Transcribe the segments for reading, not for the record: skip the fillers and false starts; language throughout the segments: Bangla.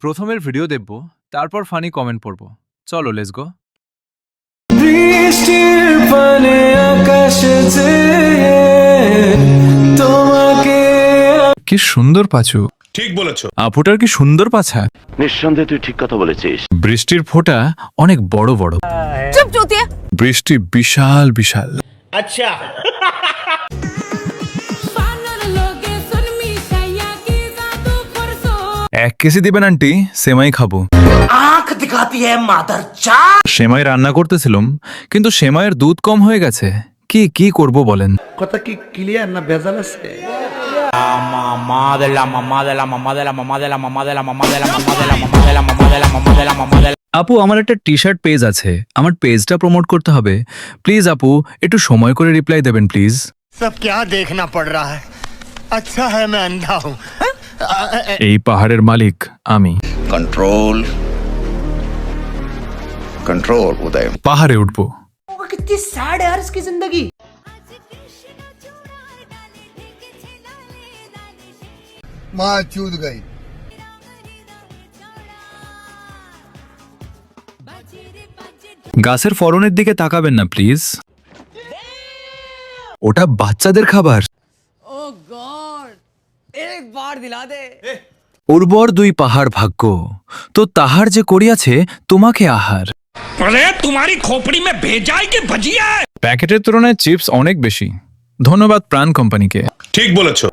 প্রথমের ভিডিও দেখব, তারপর ফানি কমেন্ট পড়ব। চলো লেটস গো। বৃষ্টির পানে আকাশে চেয়ে তোমাকে। কি সুন্দর পাঁচু। ঠিক বলেছো। আপুটার কি সুন্দর পাছা। নিঃসন্দেহে তুই ঠিক কথা বলেছিস। বৃষ্টির ফোঁটা অনেক বড় বড়। চুপ চুতিয়া। বৃষ্টি বিশাল বিশাল। আচ্ছা এক কেজি দিবেন আন্টি, সেমাই খাবো। আঁখ দিখাতি হ্যায় মাদার চা। সেমাই রান্না করতেছিলাম, কিন্তু সেমাইয়ের দুধ কম হয়ে গেছে। কি করব বলেন? কথা কি ক্লিয়ার না ভেজাল আছে? আপু, আমার একটা টি শার্ট পেজ আছে, আমার পেজটা প্রমোট করতে হবে। প্লিজ আপু, একটু সময় করে রিপ্লাই দেবেন প্লিজ। सब क्या देखना पड़ रहा है। अच्छा है मैं अंधा हूँ। এই পাহাড়ের মালিক আমি। कंट्रोल कंट्रोल उदय। পাহাড়ে উঠবো। कितनी सैड है यार इसकी जिंदगी। माँ चूद गई। গাছের ফলনের দিকে তাকাবেন না প্লিজ। ওটা বাচ্চাদের খাবার। ओह गॉड, एक बार दिला दे। উর্বর দুই পাহাড় ভাগ্য, তো তাহার যে করিয়াছে তোমাকে আহার। अरे तुम्हारी खोपड़ी में भेजा है कि भजिया है? প্যাকেটের তুলনায় চিপস অনেক বেশি। ধন্যবাদ প্রাণ কোম্পানিকে। ঠিক বলেছো।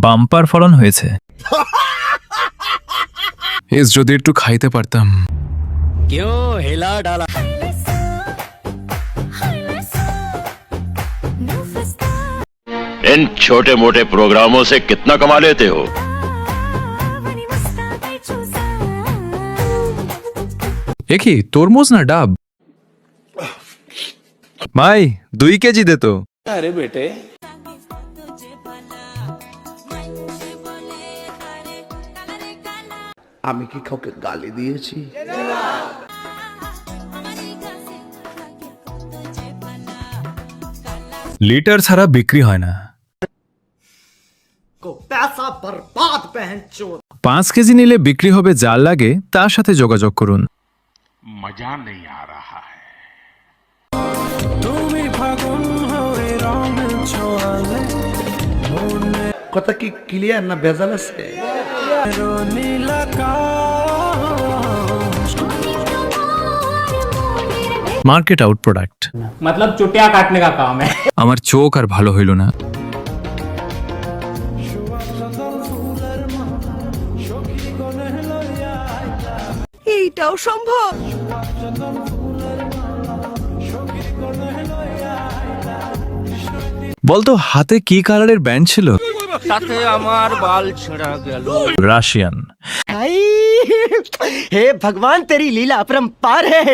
বাম্পার ফলন হয়েছে। এস যদি একটু খাইতে পারতাম। क्यों हिला डाला? इन छोटे मोटे प्रोग्रामों से कितना कमा लेते हो? একই তরমুজ না ডাব? ভাই 2 কেজি দে তো। अरे बेटे আমি কি কাউকে গালি দিয়েছি? লিটার ছাড়া বিক্রি হয় না। पैसा बर्बाद पहन चोद। 5 কেজি নিলে বিক্রি হবে যার লাগে তার সাথে যোগাযোগ করুন। मजा नहीं आ रहा है। তুমি ফাগুন হয়ে রং ছোঁয়ালে কথা কি ক্লিয়ার না ভেজাল আছে? Market out product. मतलब चुटिया काटने का काम है। আমার চোখ আর ভালো হইল না। এইটাও সম্ভব? বলতো হাতে কি কালারের ব্যান্ড ছিল? তাতে আমার বাল ছেঁড়া গেল। রাশিয়ান। हे भगवान तेरी लीला अपरंपार है।